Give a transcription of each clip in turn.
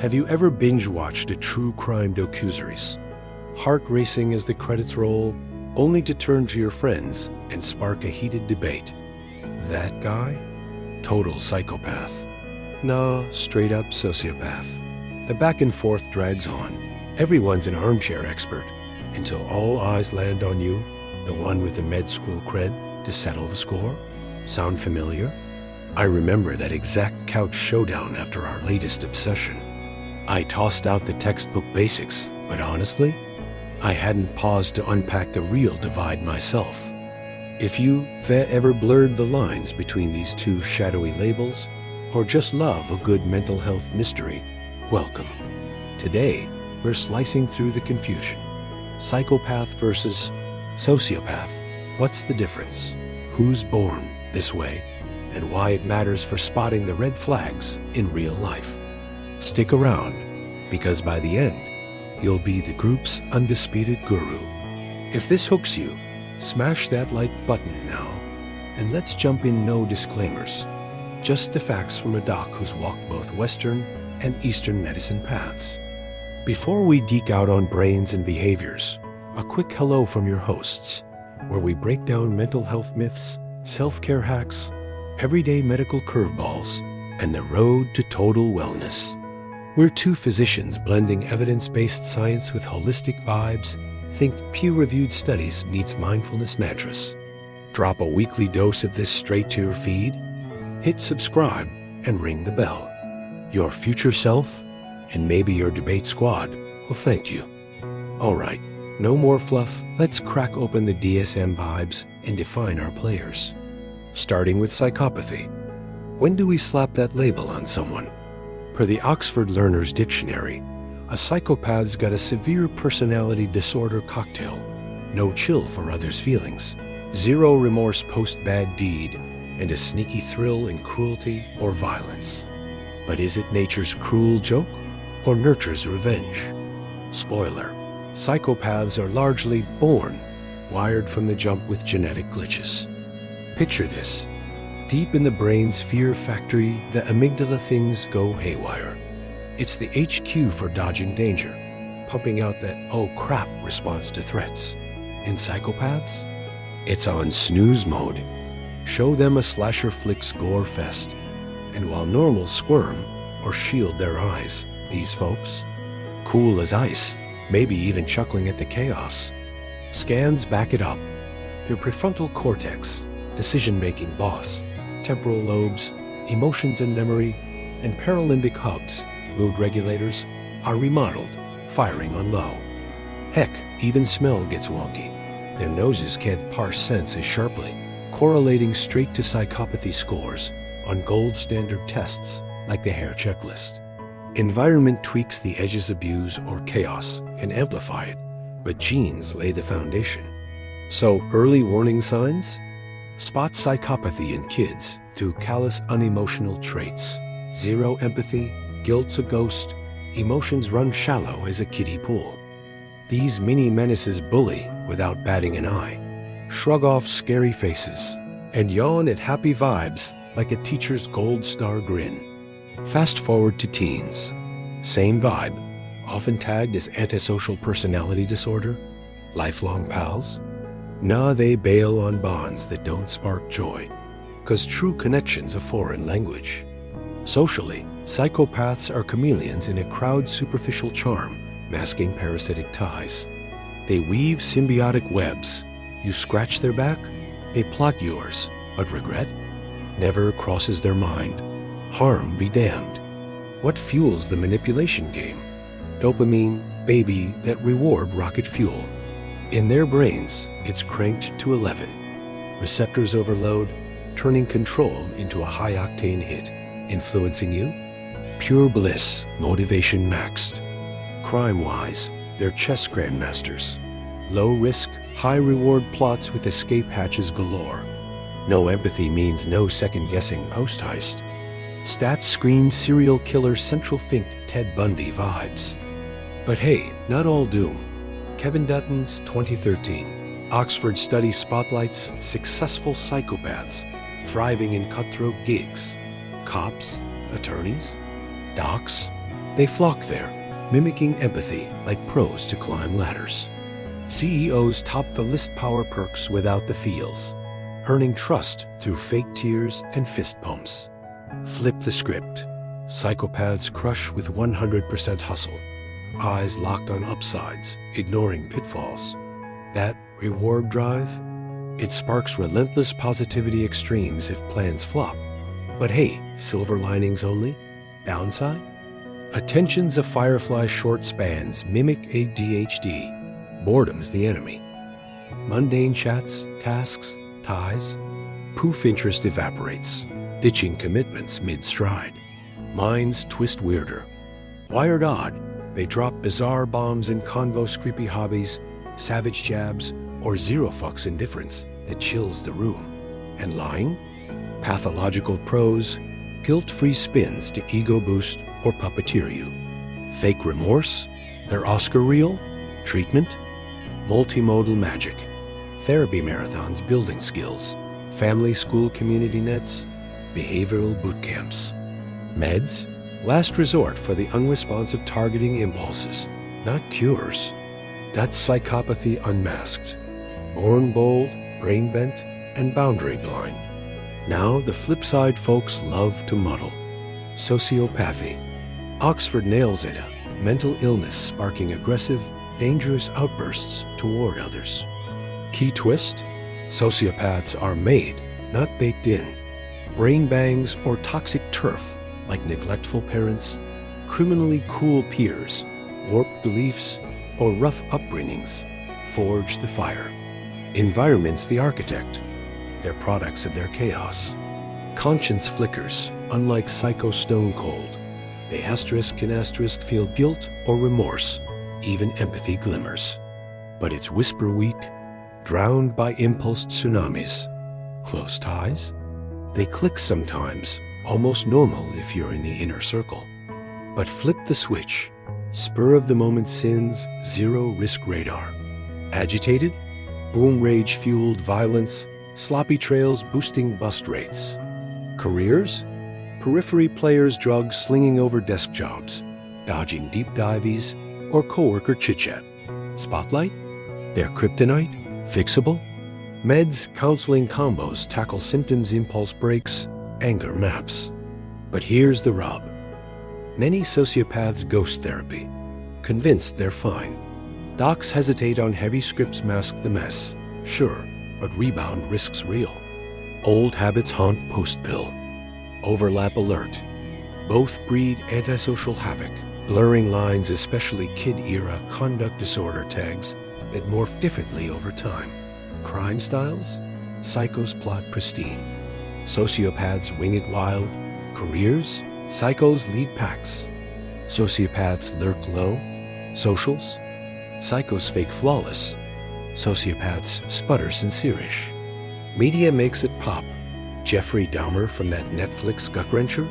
Have you ever binge-watched a true crime docuseries? Heart racing as the credits roll, only to turn to your friends and spark a heated debate. That guy? Total psychopath. No, straight up sociopath. The back and forth drags on. Everyone's an armchair expert, until all eyes land on you, the one with the med school cred, to settle the score. Sound familiar? I remember that exact couch showdown after our latest obsession. I tossed out the textbook basics, but honestly, I hadn't paused to unpack the real divide myself. If you ever blurred the lines between these two shadowy labels, or just love a good mental health mystery, welcome. Today, we're slicing through the confusion. Psychopath versus sociopath. What's the difference? Who's born this way? And why it matters for spotting the red flags in real life. Stick around, because by the end, you'll be the group's undisputed guru. If this hooks you, smash that like button now, and let's jump in, no disclaimers. Just the facts from a doc who's walked both Western and Eastern medicine paths. Before we geek out on brains and behaviors, a quick hello from your hosts, where we break down mental health myths, self-care hacks, everyday medical curveballs, and the road to total wellness. We're two physicians blending evidence-based science with holistic vibes. Think peer-reviewed studies meets mindfulness mattress. Drop a weekly dose of this straight to your feed, hit subscribe, and ring the bell. Your future self, and maybe your debate squad, will thank you. All right, no more fluff. Let's crack open the DSM vibes and define our players. Starting with psychopathy. When do we slap that label on someone? Per the Oxford Learner's Dictionary, a psychopath's got a severe personality disorder cocktail. No chill for others' feelings, zero remorse post-bad deed, and a sneaky thrill in cruelty or violence. But is it nature's cruel joke or nurture's revenge? Spoiler, psychopaths are largely born, wired from the jump with genetic glitches. Picture this. Deep in the brain's fear factory, the amygdala, things go haywire. It's the HQ for dodging danger, pumping out that "oh crap" response to threats. In psychopaths, it's on snooze mode. Show them a slasher flick's gore fest, and while normals squirm or shield their eyes, these folks, cool as ice, maybe even chuckling at the chaos. Scans back it up. Their prefrontal cortex, decision-making boss, temporal lobes, emotions and memory, and paralimbic hubs, mood regulators, are remodeled, firing on low. Heck, even smell gets wonky. Their noses can't parse sense as sharply, correlating straight to psychopathy scores on gold standard tests like the hair checklist. Environment tweaks the edges, abuse or chaos can amplify it, but genes lay the foundation. So early warning signs? Spot psychopathy in kids through callous unemotional traits. Zero empathy, guilt's a ghost, emotions run shallow as a kiddie pool. These mini menaces bully without batting an eye, shrug off scary faces, and yawn at happy vibes like a teacher's gold star grin. Fast forward to teens. Same vibe, often tagged as antisocial personality disorder, lifelong pals. Nah, they bail on bonds that don't spark joy, 'cause true connection's a foreign language. Socially, psychopaths are chameleons in a crowd's superficial charm, masking parasitic ties. They weave symbiotic webs. You scratch their back, they plot yours, but regret never crosses their mind. Harm be damned. What fuels the manipulation game? Dopamine, baby, that reward rocket fuel. In their brains, it's cranked to 11. Receptors overload, turning control into a high-octane hit. Influencing you? Pure bliss, motivation maxed. Crime-wise, they're chess grandmasters. Low-risk, high-reward plots with escape hatches galore. No empathy means no second-guessing post-heist. Stats scream serial killer Central Think Ted Bundy vibes. But hey, not all doom. Kevin Dutton's 2013 Oxford study spotlights successful psychopaths thriving in cutthroat gigs. Cops, attorneys, docs, They flock there, mimicking empathy like pros to climb ladders. CEOs top the list power perks without the feels, earning trust through fake tears and fist pumps. Flip the script. Psychopaths crush with 100% hustle, eyes locked on upsides, ignoring pitfalls. That reward drive? It sparks relentless positivity extremes if plans flop. But hey, silver linings only? Downside? Attention's a firefly's short spans mimic ADHD. Boredom's the enemy. Mundane chats, tasks, ties. Poof, interest evaporates, ditching commitments mid-stride. Minds twist weirder. Wired odd, they drop bizarre bombs in convos, creepy hobbies, savage jabs, or zero fucks indifference that chills the room. And lying? Pathological prose, guilt-free spins to ego boost or puppeteer you. Fake remorse? Their Oscar reel? Treatment? Multimodal magic. Therapy marathons building skills. Family school community nets. Behavioral boot camps. Meds? Last resort for the unresponsive targeting impulses, not cures. That's psychopathy unmasked. Born bold, brain bent, and boundary blind. Now the flip side folks love to muddle. Sociopathy. Oxford nails it, a mental illness sparking aggressive, dangerous outbursts toward others. Key twist? Sociopaths are made, not baked in. Brain bangs or toxic turf, like neglectful parents, criminally cool peers, warped beliefs, or rough upbringings, forge the fire. Environment's the architect. They're products of their chaos. Conscience flickers, unlike psycho stone cold. They can feel guilt or remorse, even empathy glimmers. But it's whisper weak, drowned by impulse tsunamis. Close ties? They click sometimes, almost normal if you're in the inner circle. But flip the switch. Spur of the moment sins, zero risk radar. Agitated? Boom rage fueled violence, sloppy trails boosting bust rates. Careers? Periphery players drugs slinging over desk jobs, dodging deep dives or coworker chit-chat. Spotlight? Their kryptonite? Fixable? Meds, counseling combos tackle symptoms, impulse breaks, anger maps. But here's the rub. Many sociopaths ghost therapy, convinced they're fine. Docs hesitate on heavy scripts, mask the mess. Sure, but rebound risks real. Old habits haunt post-pill. Overlap alert. Both breed antisocial havoc, blurring lines, especially kid-era conduct disorder tags that morph differently over time. Crime styles? Psychos plot pristine. Sociopaths wing it wild. Careers? Psychos lead packs. Sociopaths lurk low. Socials? Psychos fake flawless. Sociopaths sputter sincere-ish. Media makes it pop. Jeffrey Dahmer from that Netflix gut-wrencher?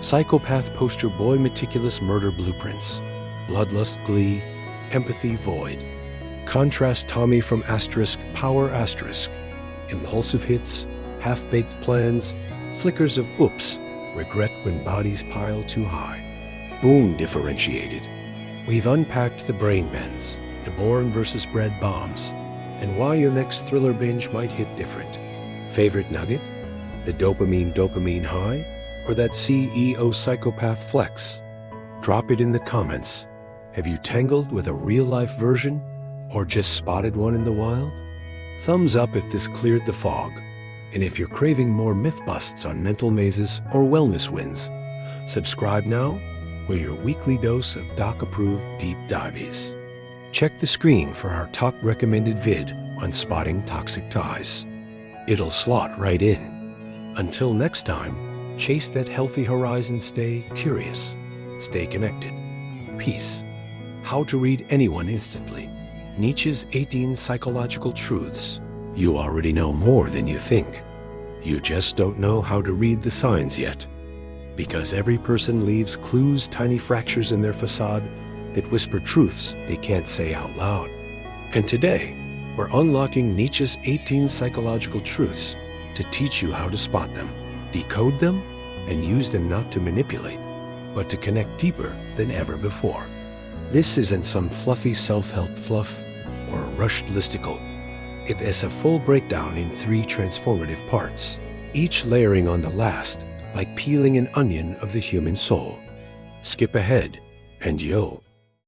Psychopath poster boy, meticulous murder blueprints. Bloodlust glee, empathy void. Contrast Tommy from power asterisk. Impulsive hits, half-baked plans, flickers of oops, regret when bodies pile too high. Boom differentiated. We've unpacked the brain bends, the born versus bred bombs, and why your next thriller binge might hit different. Favorite nugget? The dopamine high? Or that CEO psychopath flex? Drop it in the comments. Have you tangled with a real-life version? Or just spotted one in the wild? Thumbs up if this cleared the fog. And if you're craving more myth busts on mental mazes or wellness wins, subscribe now. We're your weekly dose of doc-approved deep dives. Check the screen for our top recommended vid on spotting toxic ties. It'll slot right in. Until next time, chase that healthy horizon, stay curious, stay connected. Peace. How to read anyone instantly. Nietzsche's 18 psychological truths. You already know more than you think. You just don't know how to read the signs yet. Because every person leaves clues, tiny fractures in their facade that whisper truths they can't say out loud. And today, we're unlocking Nietzsche's 18 psychological truths to teach you how to spot them, decode them, and use them not to manipulate, but to connect deeper than ever before. This isn't some fluffy self-help fluff or a rushed listicle. It is a full breakdown in 3 transformative parts, each layering on the last, like peeling an onion of the human soul. Skip ahead, and yo,